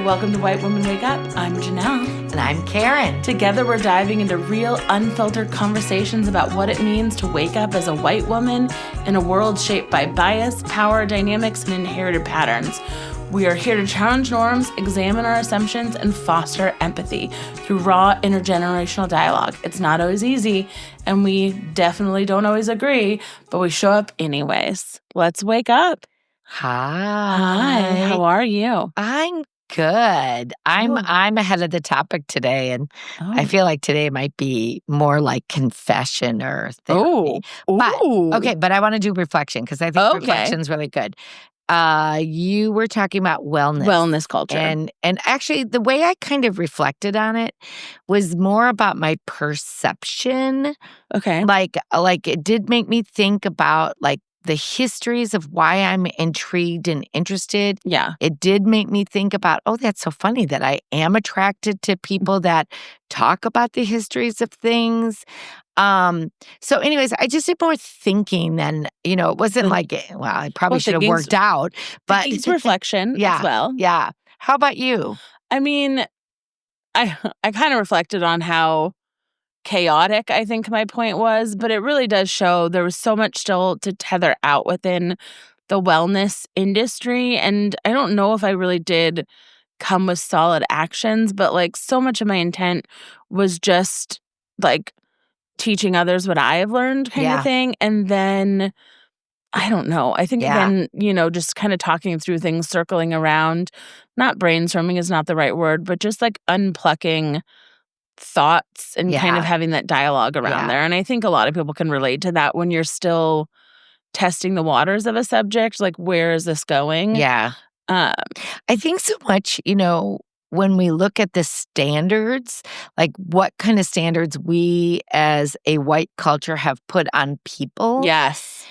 Welcome to White Women Wake Up. I'm Jonelle. And I'm Karen. Together, we're diving into real, unfiltered conversations about what it means to wake up as a white woman in a world shaped by bias, power dynamics, and inherited patterns. We are here to challenge norms, examine our assumptions, and foster empathy through raw intergenerational dialogue. It's not always easy, and we definitely don't always agree, but we show up anyways. Let's wake up. Hi. How are you? I'm good. I'm ahead of the topic today, and I feel like today might be more like confession or therapy. But I want to do reflection because I think reflection's really good. You were talking about wellness culture. And actually the way I kind of reflected on it was more about my perception. Okay. Like it did make me think about like the histories of why I'm intrigued and interested. Yeah. It did make me think about, that's so funny that I am attracted to people that talk about the histories of things. So anyways, I just did more thinking than, it wasn't like, I probably should have worked out, but it's reflection as well. Yeah. How about you? I mean, I kind of reflected on how chaotic I think my point was, but it really does show there was so much still to tether out within the wellness industry. And I don't know if I really did come with solid actions, but like so much of my intent was just like teaching others what I have learned kind of thing. And then, I don't know. I think then, just kind of talking through things, circling around, not brainstorming is not the right word, but just like unplucking thoughts and kind of having that dialogue around there. And I think a lot of people can relate to that when you're still testing the waters of a subject. Like, where is this going? Yeah. I think so much, when we look at the standards, like what kind of standards we as a white culture have put on people. Yes.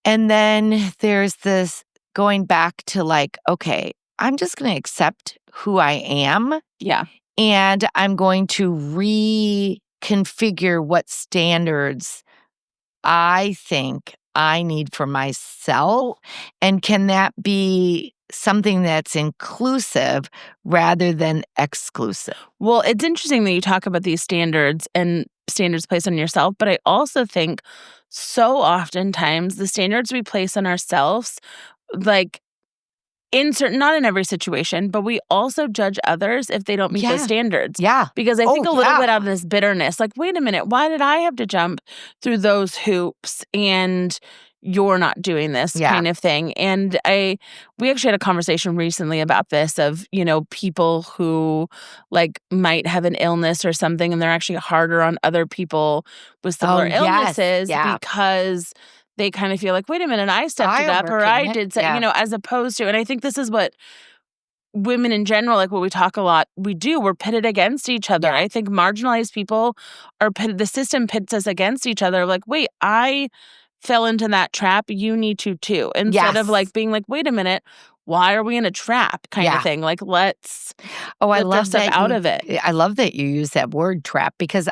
And then there's this going back to like, okay, I'm just going to accept who I am. Yeah. And I'm going to reconfigure what standards I think I need for myself. And can that be something that's inclusive rather than exclusive? Well, it's interesting that you talk about these standards and standards placed on yourself, but I also think so oftentimes the standards we place on ourselves, like, not in every situation, but we also judge others if they don't meet those standards. Yeah. Because I think a little bit out of this bitterness, like, wait a minute, why did I have to jump through those hoops and you're not doing this kind of thing? And we actually had a conversation recently about this of, people who like might have an illness or something and they're actually harder on other people with similar illnesses because they kind of feel like, wait a minute, I stepped it up or I did, as opposed to, and I think this is what women in general, like what we talk a lot, we're pitted against each other. I think marginalized people are pitted, the system pits us against each other. Like, wait, I fell into that trap, you need to too. Instead of like being like, wait a minute, why are we in a trap kind of thing? Like, let's I love that out of it. I love that you use that word trap because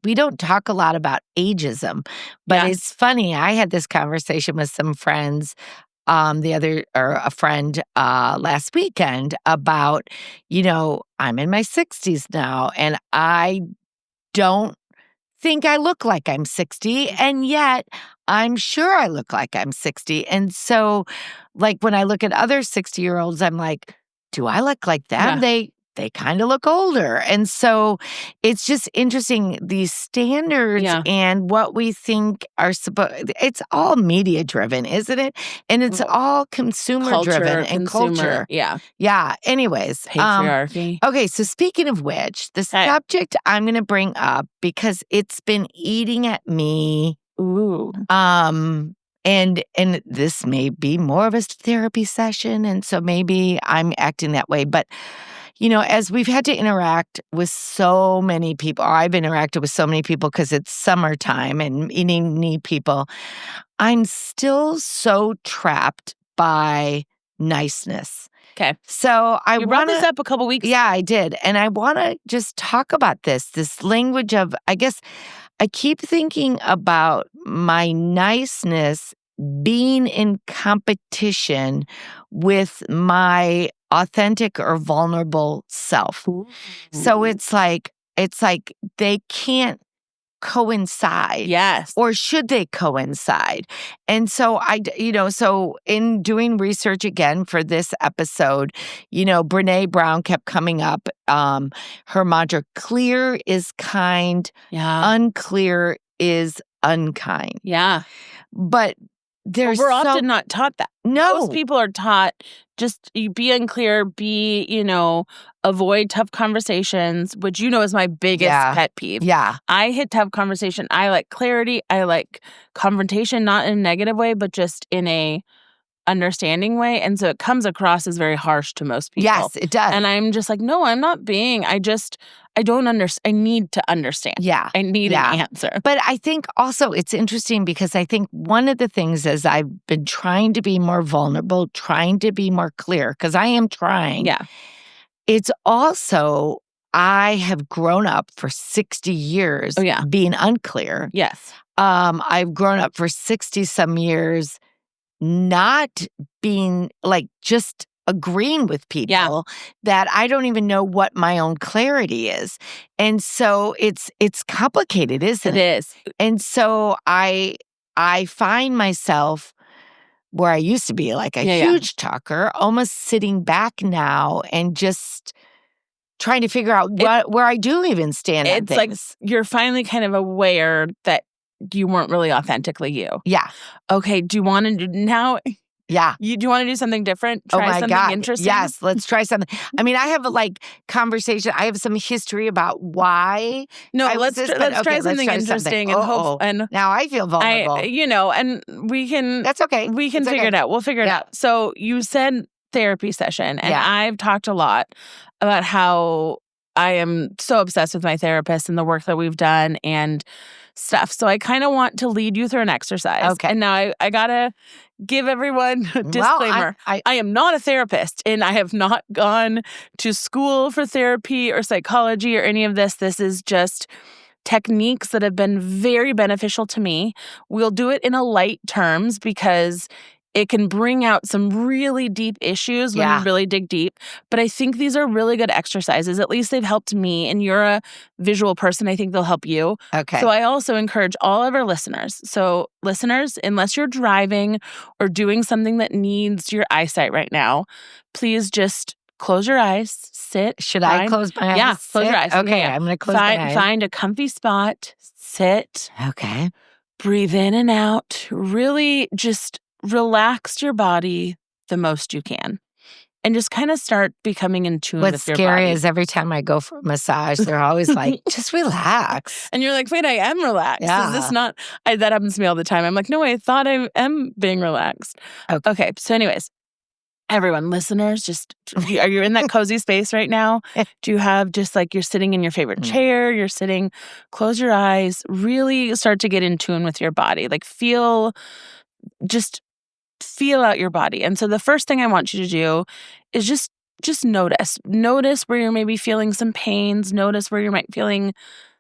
we don't talk a lot about ageism, but it's funny. I had this conversation with some friends a friend last weekend about, I'm in my 60s now and I don't think I look like I'm 60, and yet I'm sure I look like I'm 60. And so, like, when I look at other 60-year-olds, I'm like, do I look like them? Yeah. They kind of look older. And so it's just interesting, these standards and what we think are it's all media driven, isn't it? And it's all consumer driven and culture. Yeah. Yeah. Anyways. Patriarchy. Okay. So speaking of which, the subject I'm going to bring up because it's been eating at me. Ooh. And this may be more of a therapy session. And so maybe I'm acting that way. But as we've had to interact with so many people, or I've interacted with so many people because it's summertime and meeting people, I'm still so trapped by niceness. Okay. So you brought this up a couple weeks ago. Yeah, I did. And I want to just talk about this language of, I guess, I keep thinking about my niceness being in competition with my authentic or vulnerable self. Ooh. So it's like they can't coincide. Yes. Or should they coincide? And so so in doing research again for this episode, Brene Brown kept coming up. Her mantra, clear is kind, unclear is unkind. Yeah. But we're often not taught that. No. Most people are taught just be unclear, avoid tough conversations, which is my biggest pet peeve. Yeah. I hate tough conversation. I like clarity. I like confrontation, not in a negative way, but just in a understanding way. And so it comes across as very harsh to most people. Yes, it does. And I'm just like, no, I'm not being. I don't understand. I need to understand. Yeah. I need an answer. But I think also it's interesting because I think one of the things is I've been trying to be more vulnerable, trying to be more clear, because I am trying. Yeah. It's also, I have grown up for 60 years being unclear. Yes. I've grown up for 60 some years not being just agreeing with people that I don't even know what my own clarity is. And so it's complicated, isn't it? It is. And so I find myself where I used to be like a huge talker, almost sitting back now and just trying to figure out where I do even stand on things. It's like you're finally kind of aware that you weren't really authentically you. Yeah. Okay, do you want to do now? Yeah. Do you want to do something different? Try something interesting? Yes, let's try something. I mean, I have conversation. I have some history about why. No, let's try something interesting and hope. And now I feel vulnerable. And we can. That's okay. We can figure it out. We'll figure it out. So you said therapy session, and I've talked a lot about how I am so obsessed with my therapist and the work that we've done and stuff. So I kind of want to lead you through an exercise. Okay. And now I gotta give everyone a disclaimer. Well, I am not a therapist, and I have not gone to school for therapy or psychology or any of this. This is just techniques that have been very beneficial to me. We'll do it in a light terms because it can bring out some really deep issues when you really dig deep. But I think these are really good exercises. At least they've helped me. And you're a visual person. I think they'll help you. Okay. So I also encourage all of our listeners. So listeners, unless you're driving or doing something that needs your eyesight right now, please just close your eyes, sit. Should I close my eyes? Yeah, close your eyes. Okay, I'm going to close my eyes. Find a comfy spot, sit. Okay. Breathe in and out. Really just relax your body the most you can. And just kind of start becoming in tune with your body. What's scary is every time I go for a massage, they're always like, just relax. And you're like, wait, I am relaxed. Yeah. Is this not... that happens to me all the time. I'm like, no, I thought I am being relaxed. Okay. So anyways, everyone, listeners, just, are you in that cozy space right now? Do you have just you're sitting in your favorite chair, you're sitting, close your eyes, really start to get in tune with your body. Feel out your body. And so the first thing I want you to do is just notice. Notice where you're maybe feeling some pains. Notice where you might feeling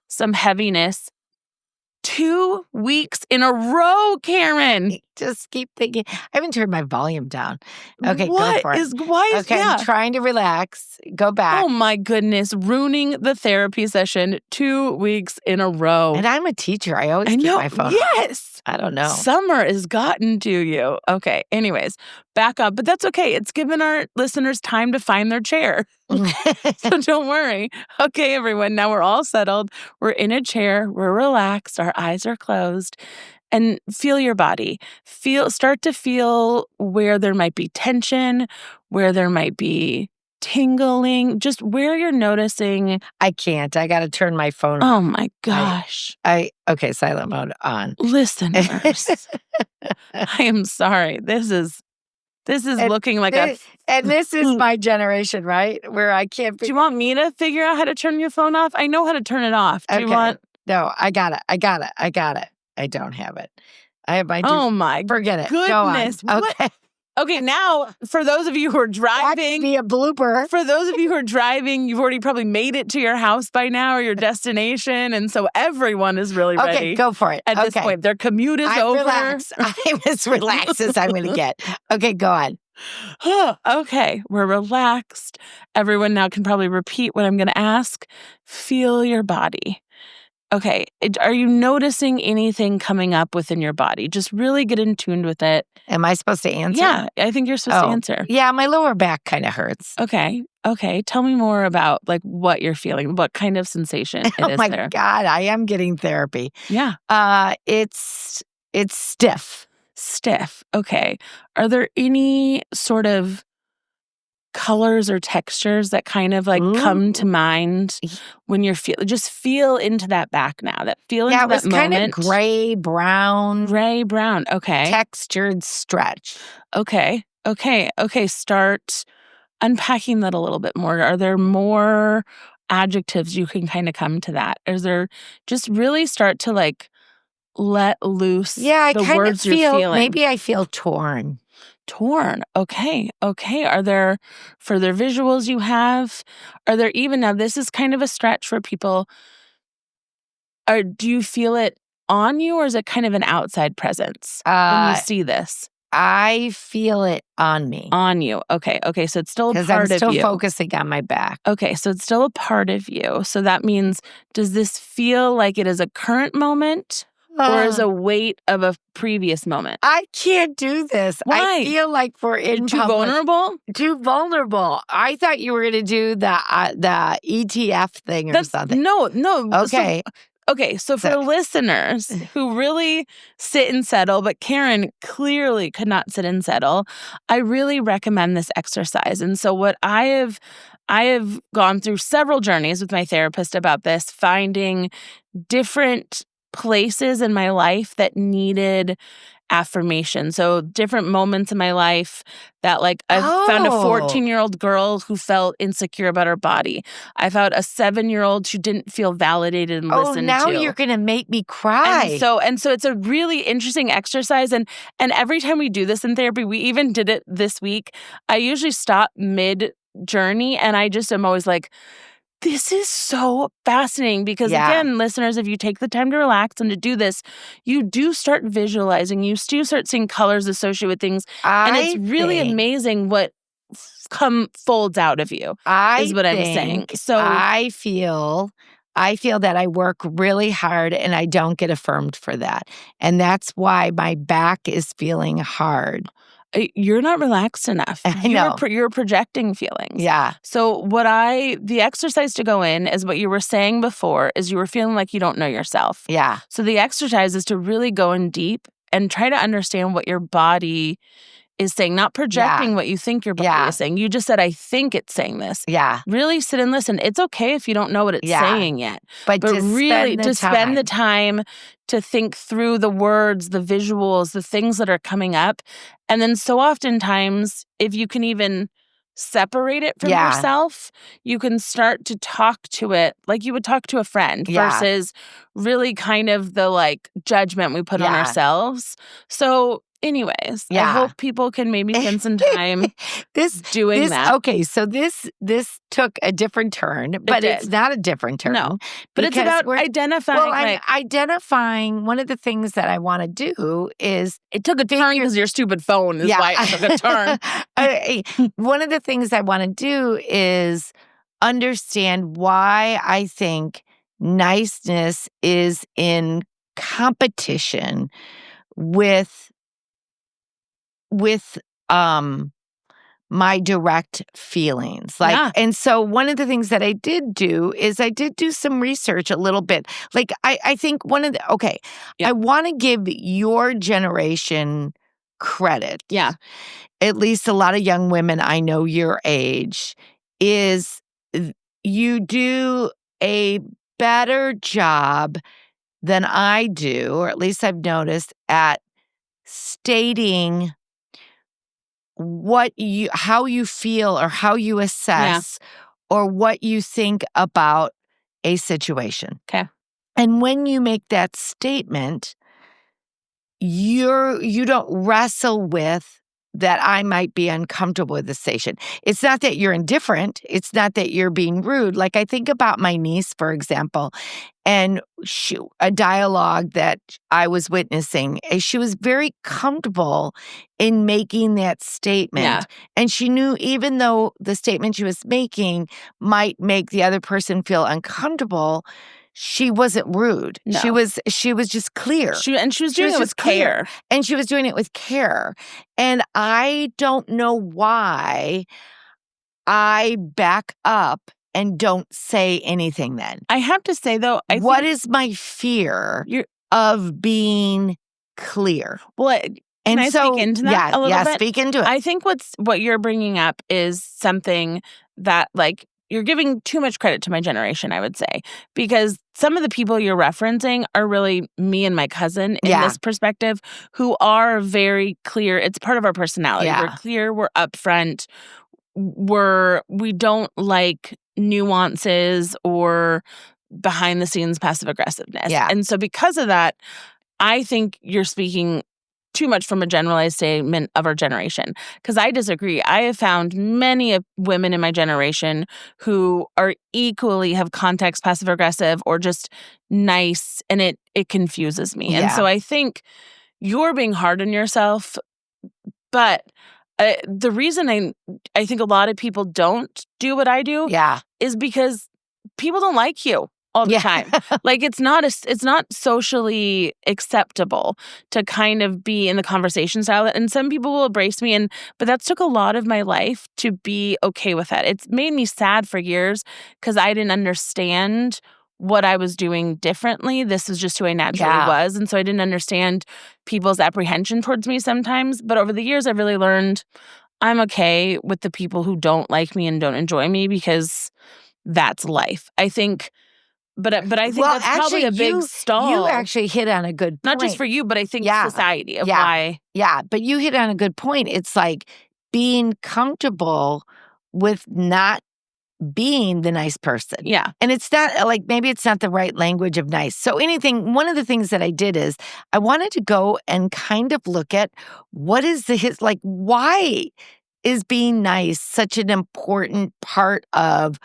some heaviness. 2 weeks in a row, Karen. Just keep thinking. I haven't turned my volume down. Okay, go for it. I'm trying to relax. Go back. Oh my goodness. Ruining the therapy session 2 weeks in a row. And I'm a teacher. I always keep my phone. Yes. I don't know. Summer has gotten to you. Okay. Anyways, back up. But that's okay. It's given our listeners time to find their chair. So don't worry. Okay, everyone. Now we're all settled. We're in a chair. We're relaxed. Our eyes are closed. And feel your body. Start to feel where there might be tension, where there might be tingling, just where you're noticing. I can't. I got to turn my phone off. Oh my gosh. Okay, silent mode on. Listeners, I am sorry. This is looking like And this is my generation, right? Where I can't... Do you want me to figure out how to turn your phone off? I know how to turn it off. Do you want... No, I got it. I don't have it. I have my... Oh my Forget it. Goodness. Go on. Okay. Okay, now, for those of you who are driving... That could be a blooper. For those of you who are driving, you've already probably made it to your house by now or your destination, and so everyone is really ready. Okay, go for it. At this point, their commute is over. I'm as relaxed as I'm going to get. Okay, go on. Okay, we're relaxed. Everyone now can probably repeat what I'm going to ask. Feel your body. Okay, are you noticing anything coming up within your body? Just really get in tune with it. Am I supposed to answer? Yeah, I think you're supposed to answer. Yeah, my lower back kind of hurts. Okay. Tell me more about like what you're feeling. What kind of sensation it is there? Oh my God, I am getting therapy. Yeah. It's stiff. Stiff. Okay. Are there any sort of colors or textures that kind of like come to mind when you're just feel into that back now? That feel into that moment. Yeah, it was kind of gray brown. Gray brown. Okay. Textured stretch. Okay. Start unpacking that a little bit more. Are there more adjectives you can kind of come to that? Is there just really start to like let loose the words you're feeling? Maybe I feel torn. Torn. Okay. Are there further visuals you have? Are there even, now this is kind of a stretch for people, do you feel it on you or is it kind of an outside presence when you see this? I feel it on me. On you. Okay. So it's still a part of you. Because I'm still focusing on my back. Okay. So it's still a part of you. So that means, does this feel like it is a current moment? Or is a weight of a previous moment? I can't do this. Why? I feel like we're in too vulnerable? Too vulnerable. I thought you were going to do the ETF thing or something. No. Okay. So for listeners who really sit and settle, but Karen clearly could not sit and settle, I really recommend this exercise. And so what I have gone through several journeys with my therapist about this, finding different places in my life that needed affirmation. So different moments in my life that like I found a 14-year-old girl who felt insecure about her body. I found a 7-year-old who didn't feel validated and listened to. Now you're going to make me cry. And so it's a really interesting exercise. And every time we do this in therapy, we even did it this week. I usually stop mid-journey and I just am always like, this is so fascinating because, again, listeners, if you take the time to relax and to do this, you do start visualizing. You do start seeing colors associated with things. And it's really amazing what folds out of you, is what I'm saying. So I feel that I work really hard and I don't get affirmed for that. And that's why my back is feeling hard. You're not relaxed enough. You're projecting feelings. Yeah. So the exercise to go in is what you were saying before, is you were feeling like you don't know yourself. Yeah. So the exercise is to really go in deep and try to understand what your body is saying, not projecting what you think your body is saying. You just said, I think it's saying this. Yeah. Really sit and listen. It's okay if you don't know what it's saying yet. But really, to spend the time to think through the words, the visuals, the things that are coming up. And then so oftentimes, if you can even separate it from yourself, you can start to talk to it like you would talk to a friend versus really kind of the like judgment we put on ourselves. So anyways, I hope people can maybe spend some time doing that. Okay, so this took a different turn, but it's not a different turn. No, but it's about identifying. Well, I'm identifying. One of the things that I want to do is it took a turn because your stupid phone is why it took a turn. One of the things I want to do is understand why I think niceness is in competition with my direct feelings. And so one of the things that I did do is I did do some research a little bit. Like I think I want to give your generation credit. Yeah. At least a lot of young women I know your age is you do a better job than I do, or at least I've noticed, at stating how you feel or how you assess or what you think about a situation. Okay. And when you make that statement, you don't wrestle with that I might be uncomfortable with the station. It's not that you're indifferent. It's not that you're being rude. Like I think about my niece, for example, and a dialogue that I was witnessing. She was very comfortable in making that statement. Yeah. And she knew even though the statement she was making might make the other person feel uncomfortable, she wasn't rude. No. She was just clear. She was doing it with care. And she was doing it with care. And I don't know why I back up and don't say anything then. I have to say, though, what is my fear of being clear? Well, can I speak into that a little bit? Speak into it. I think what you're bringing up is something that, like, you're giving too much credit to my generation, I would say, because some of the people you're referencing are really me and my cousin in this perspective who are very clear. It's part of our personality. Yeah. We're clear. We're upfront. We don't like nuances or behind the scenes passive aggressiveness. Yeah. And so because of that, I think you're speaking too much from a generalized statement of our generation, because I disagree. I have found many women in my generation who are equally have context passive aggressive or just nice, and it confuses me. Yeah. And so I think you're being hard on yourself, but the reason I think a lot of people don't do what I do is because people don't like you all the time. Like it's not socially acceptable to kind of be in the conversation style. And some people will embrace me, but that took a lot of my life to be okay with that. It's made me sad for years because I didn't understand what I was doing differently. This is just who I naturally was. And so I didn't understand people's apprehension towards me sometimes. But over the years, I've really learned I'm okay with the people who don't like me and don't enjoy me because that's life. I think, but I think that's probably a big stall. You actually hit on a good point. Not just for you, but I think society of why. Yeah, but you hit on a good point. It's like being comfortable with not being the nice person. Yeah. And it's not like, maybe it's not the right language of nice. So one of the things that I did is I wanted to go and kind of look at what is why is being nice such an important part of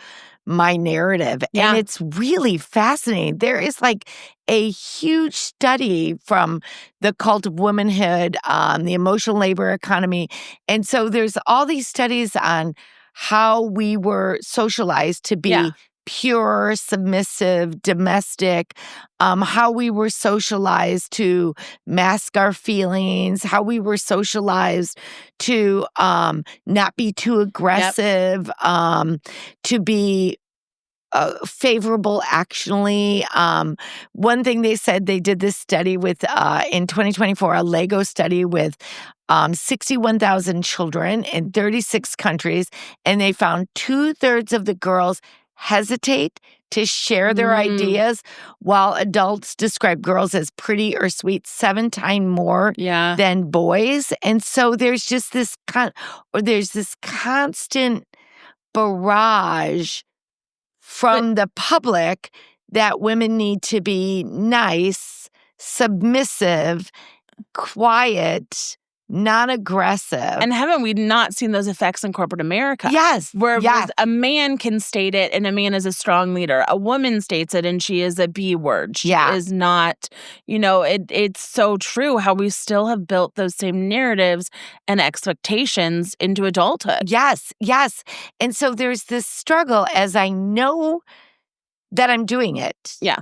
my narrative? Yeah. And it's really fascinating. There is like a huge study from the Cult of Womanhood, the emotional labor economy. And so there's all these studies on how we were socialized to be pure, submissive, domestic, how we were socialized to mask our feelings, how we were socialized to not be too aggressive, to be favorable actionally. One thing they said, they did this study with, in 2024, a Lego study with 61,000 children in 36 countries, and they found 2/3 of the girls hesitate to share their ideas, while adults describe girls as pretty or sweet 7 times more than boys. And so there's just this constant barrage from the public that women need to be nice, submissive, quiet, non-aggressive. And haven't we not seen those effects in corporate America? Yes. Where a man can state it and a man is a strong leader. A woman states it and she is a B word. She is not, it's so true how we still have built those same narratives and expectations into adulthood. Yes. And so there's this struggle as I know that I'm doing it. Yeah.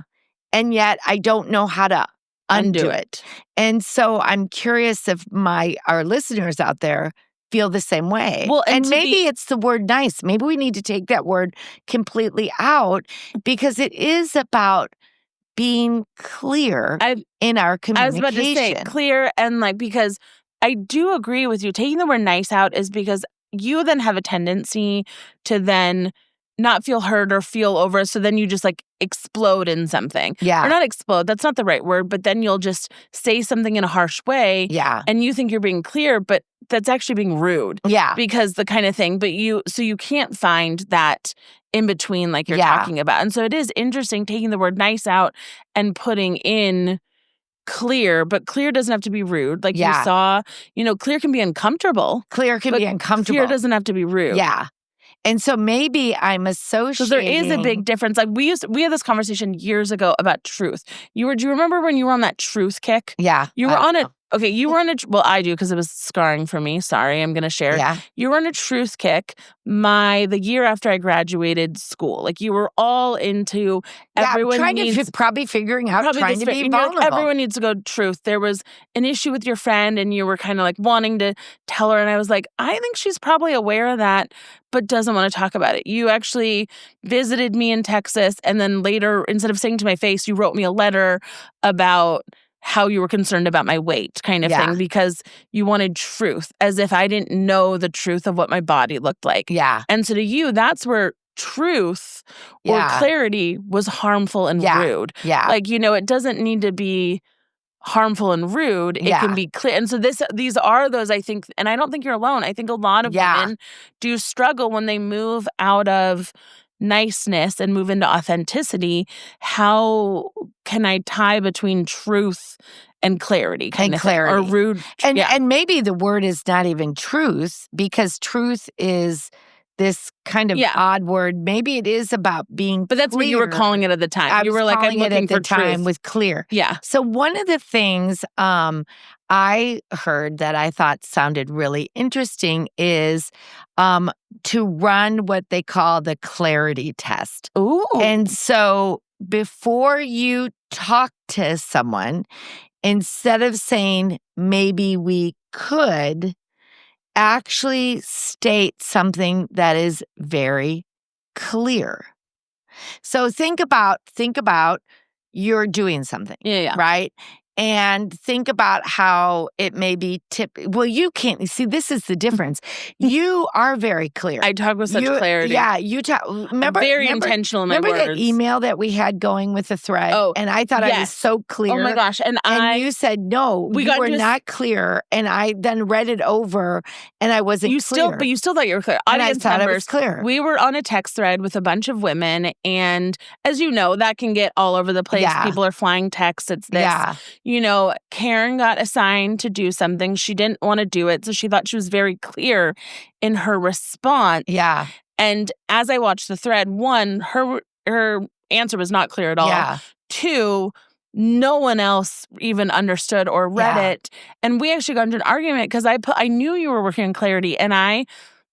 And yet I don't know how to undo it. And so I'm curious if our listeners out there feel the same way. Well, and maybe it's the word nice. Maybe we need to take that word completely out because it is about being clear in our communication. I was about to say clear and because I do agree with you. Taking the word nice out is because you then have a tendency to then not feel heard or feel over. So then you just explode in something. Yeah. Or not explode. That's not the right word. But then you'll just say something in a harsh way. Yeah. And you think you're being clear, but that's actually being rude. Yeah. Because the kind of thing. But you can't find that in between you're talking about. And so it is interesting taking the word nice out and putting in clear, but clear doesn't have to be rude. Like you saw, clear can be uncomfortable. Clear can be uncomfortable. Clear doesn't have to be rude. Yeah. And so maybe I'm associating. So there is a big difference. Like we had this conversation years ago about truth. Do you remember when you were on that truth kick? Yeah. You were on it. Okay, you were on a, well, I do because it was scarring for me. Sorry, I'm going to share. Yeah. You were on a truth kick the year after I graduated school. Like you were all into everyone probably figuring out, trying to be vulnerable. Like, everyone needs to go truth. There was an issue with your friend and you were kind of like wanting to tell her. And I was like, I think she's probably aware of that, but doesn't want to talk about it. You actually visited me in Texas. And then later, instead of saying to my face, you wrote me a letter about how you were concerned about my weight kind of thing because you wanted truth, as if I didn't know the truth of what my body looked like. Yeah. And so to you, that's where truth or clarity was harmful and rude. Yeah. Like, it doesn't need to be harmful and rude. It can be clear. And so these are those, I think, and I don't think you're alone. I think a lot of women do struggle when they move out of niceness and move into authenticity. How can I tie between truth and clarity or rude? And maybe the word is not even truth, because truth is this kind of odd word. Maybe it is about being But that's clear. what you were calling it at the time. You were like, I'm looking for truth. With clear. Yeah. So one of the things I heard that I thought sounded really interesting is to run what they call the clarity test. Ooh. And so before you talk to someone, instead of saying, maybe we could, actually state something that is very clear. So think about you're doing something, right? And think about how it may be well, you can't see. This is the difference. You are very clear. I talk with such clarity. Yeah, you talk. Remember, intentional in my words. Remember that email that we had going with the thread? Oh, and I thought I was so clear. Oh my gosh! And you said no. You were not clear, and I then read it over, and I wasn't clear. But you still thought you were clear. And I thought I was clear. We were on a text thread with a bunch of women, and as you know, that can get all over the place. Yeah. People are flying texts. It's this. Yeah. Karen got assigned to do something. She didn't want to do it, so she thought she was very clear in her response. Yeah. And as I watched the thread, one, her answer was not clear at all. Yeah. Two, no one else even understood or read it. And we actually got into an argument because I knew you were working on clarity, and I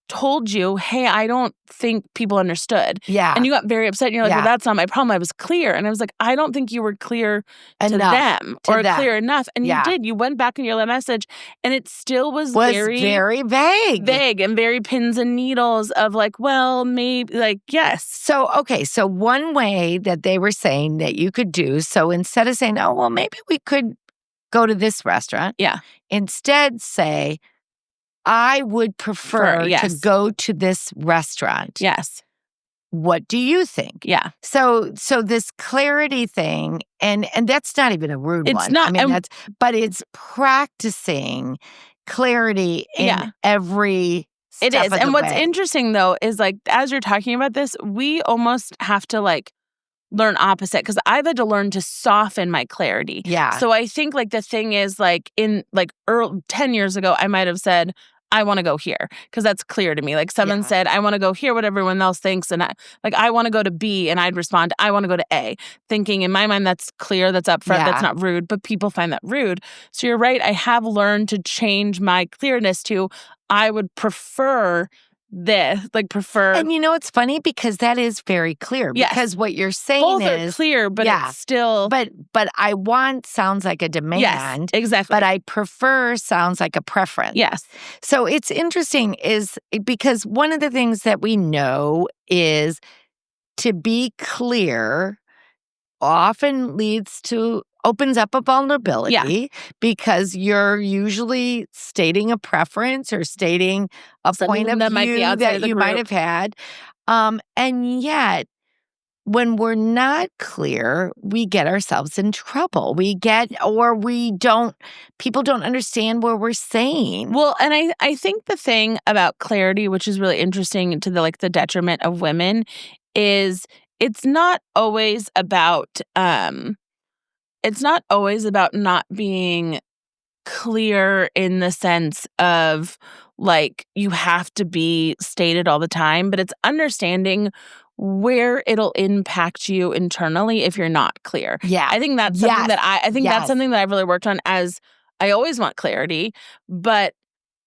told you, hey, I don't think people understood. Yeah. And you got very upset. And you're like, well, that's not my problem. I was clear. And I was like, I don't think you were clear to them or clear enough. And you did. You went back in your message, and it still was very vague. Vague and very pins and needles of like, well, maybe, like, yes. So, okay. So one way that they were saying that you could do, so instead of saying, oh, well, maybe we could go to this restaurant. Yeah. Instead say, I would prefer to go to this restaurant. Yes. What do you think? Yeah. So this clarity thing, and that's not even a rude one. It's not. I mean, but it's practicing clarity in every step It is. of the And what's way. interesting, though, is like, as you're talking about this, we almost have to like learn opposite, because I've had to learn to soften my clarity. Yeah. So I think like the thing is like in like 10 years ago, I might have said, I want to go here, because that's clear to me. Like someone said, I want to go here, what everyone else thinks. And I want to go to B, and I'd respond, I want to go to A, thinking in my mind, that's clear, that's upfront, that's not rude, but people find that rude. So you're right. I have learned to change my clearness to, I would prefer this, And it's funny, because that is very clear. Yes. Because what you're saying both is are clear, but it's still. But I want sounds like a demand. Yes, exactly. But I prefer sounds like a preference. Yes. So it's interesting is because one of the things that we know is to be clear often opens up a vulnerability, because you're usually stating a preference or stating a point of view that you might have had. And yet, when we're not clear, we get ourselves in trouble. People don't understand what we're saying. Well, and I think the thing about clarity, which is really interesting to the detriment of women, is it's not always about it's not always about not being clear in the sense of like you have to be stated all the time, but it's understanding where it'll impact you internally if you're not clear. Yeah. I think that's something that I think that's something that I've really worked on, as I always want clarity, but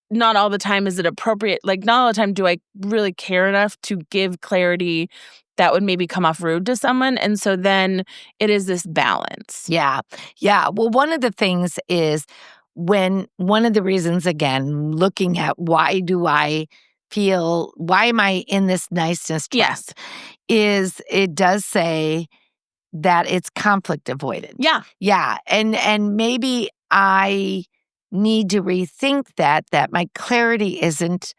not all the time is it appropriate. Like, not all the time do I really care enough to give clarity that would maybe come off rude to someone. And so then it is this balance. Yeah. Yeah. Well, one of the things is one of the reasons, again, looking at why am I in this niceness trap? Yes. Is it does say that it's conflict avoidant. Yeah. Yeah. And maybe I need to rethink that my clarity isn't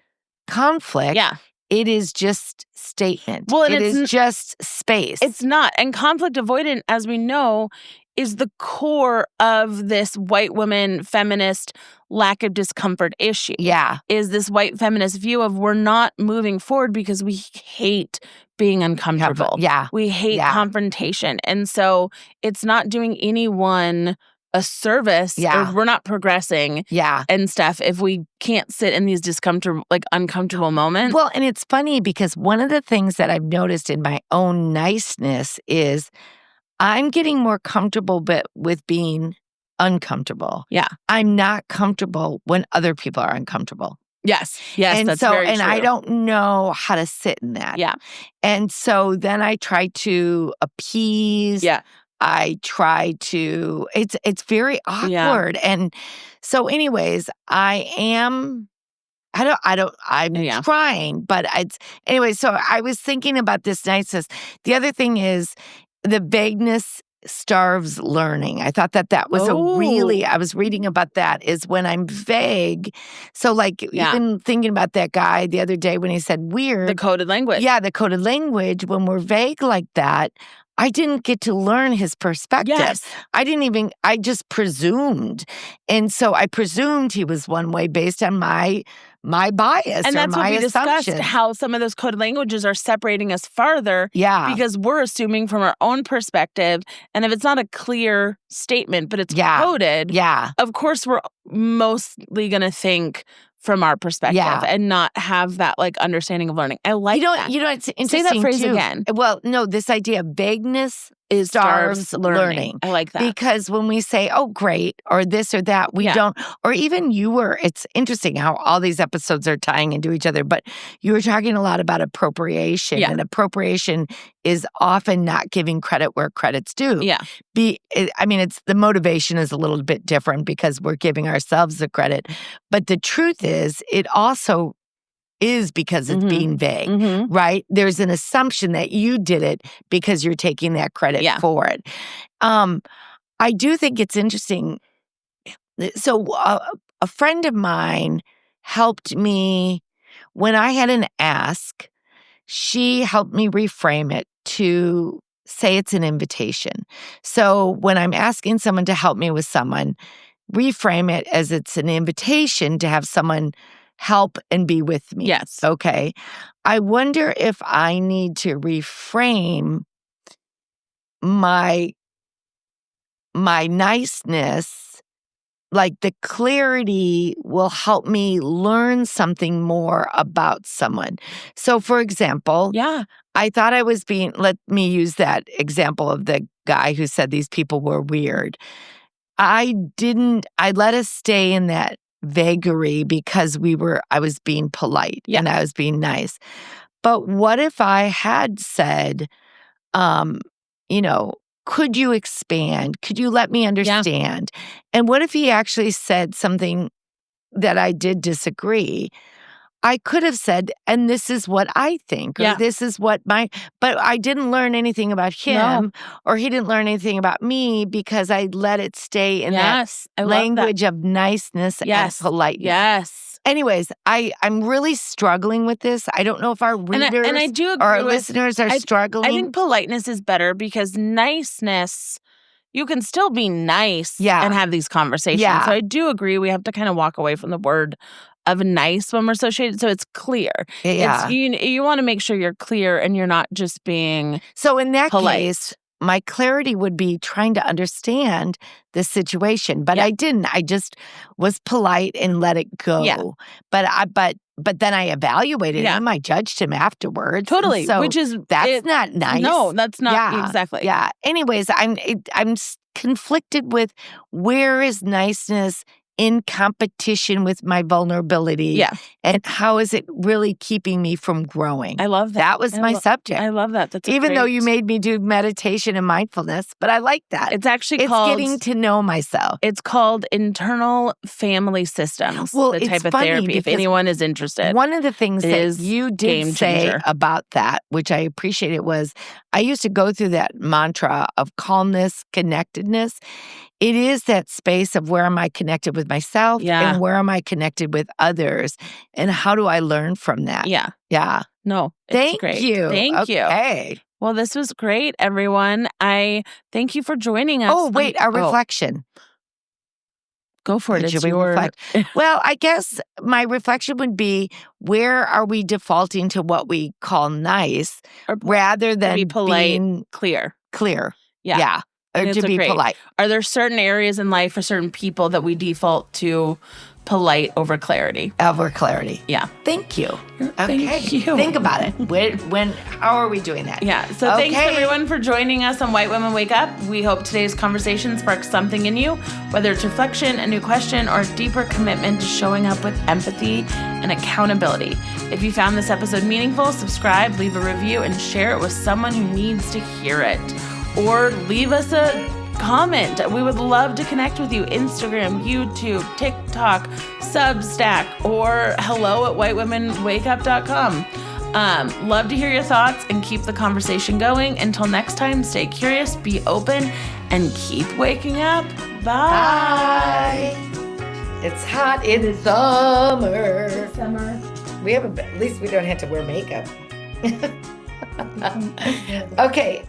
conflict. Yeah. It is just statement. Well, it is just space. It's not. And conflict avoidant, as we know, is the core of this white woman feminist lack of discomfort issue. Yeah. Is this white feminist view of we're not moving forward because we hate being uncomfortable. Yeah. We hate confrontation. And so it's not doing anyone a service, or we're not progressing and stuff if we can't sit in these uncomfortable moments. Well, and it's funny because one of the things that I've noticed in my own niceness is I'm getting more comfortable with being uncomfortable. Yeah. I'm not comfortable when other people are uncomfortable. Yes. Yes, and that's so, very and true. I don't know how to sit in that. Yeah. And so then I try to appease. Yeah. I try to, it's very awkward. Yeah. And so anyways, I'm trying, but anyway, so I was thinking about this niceness. The other thing is the vagueness starves learning. I thought that was I was reading about that, is when I'm vague. So like even thinking about that guy the other day when he said weird. The coded language. Yeah, the coded language. When we're vague like that, I didn't get to learn his perspective. Yes. I just presumed. And so I presumed he was one way based on my bias, and that's or my what we assumption. discussed, how some of those coded languages are separating us farther. Yeah. Because we're assuming from our own perspective. And if it's not a clear statement, but it's coded, of course we're mostly going to think from our perspective and not have that understanding of learning. I like that. It's interesting. Say that phrase too. again. Well, no, this idea of vagueness starves learning. I like that. Because when we say, oh, great, or this or that, we don't, or even it's interesting how all these episodes are tying into each other, but you were talking a lot about appropriation, and appropriation is often not giving credit where credit's due. Yeah. It's the motivation is a little bit different because we're giving ourselves the credit, but the truth is it also is because it's being vague, right? There's an assumption that you did it because you're taking that credit for it. I do think it's interesting. So a friend of mine helped me when I had an ask. She helped me reframe it to say it's an invitation. So when I'm asking someone to help me with someone, reframe it as it's an invitation to have someone help and be with me. Yes. Okay. I wonder if I need to reframe my niceness, like the clarity will help me learn something more about someone. So for example, I thought I was let me use that example of the guy who said these people were weird. I let us stay in that vagary because I was being polite and I was being nice. But what if I had said, could you expand? Could you let me understand? Yeah. And what if he actually said something that I did disagree? I could have said, and this is what I think, or this is what but I didn't learn anything about him, or he didn't learn anything about me because I let it stay in that language of niceness and politeness. Yes. Anyways, I'm really struggling with this. I don't know if our readers and I do agree or our listeners are struggling. I think politeness is better because niceness, you can still be nice and have these conversations. So I do agree we have to kind of walk away from the word of nice when we're associated, so it's clear. Yeah. You want to make sure you're clear and you're not just being so in that polite. case, my clarity would be trying to understand the situation, but I didn't. I just was polite and let it go. Yeah. But then I evaluated him. I judged him afterwards. Totally. So which is that's not nice. No, that's not exactly. Yeah. Anyways, I'm conflicted with where is niceness in competition with my vulnerability. Yeah. And how is it really keeping me from growing? I love that. That was my subject. I love that. That's even though you made me do meditation and mindfulness, but I like that. It's actually called getting to know myself. It's called internal family systems. The type of therapy, if anyone is interested. One of the things that you did say about that, which I appreciated, was I used to go through that mantra of calmness, connectedness. It is that space of where am I connected with myself and where am I connected with others, and how do I learn from that? Yeah. Yeah. No, Thank you. Thank you. Okay. Well, this was great, everyone. I thank you for joining us. Oh, wait, our reflection. Go for it. Should we reflect? Well, I guess my reflection would be, where are we defaulting to what we call nice rather than be polite, being clear? Yeah. Or to be polite. Are there certain areas in life or certain people that we default to polite over clarity? Over clarity. Yeah. Thank you. Thank you. Think about it. How are we doing that? Yeah. So thanks everyone for joining us on White Women Wake Up. We hope today's conversation sparks something in you, whether it's reflection, a new question, or a deeper commitment to showing up with empathy and accountability. If you found this episode meaningful, subscribe, leave a review, and share it with someone who needs to hear it. Or leave us a comment. We would love to connect with you. Instagram, YouTube, TikTok, Substack, or hello@whitewomenwakeup.com. Love to hear your thoughts and keep the conversation going. Until next time, stay curious, be open, and keep waking up. Bye. It's hot in summer. We have at least we don't have to wear makeup. Okay.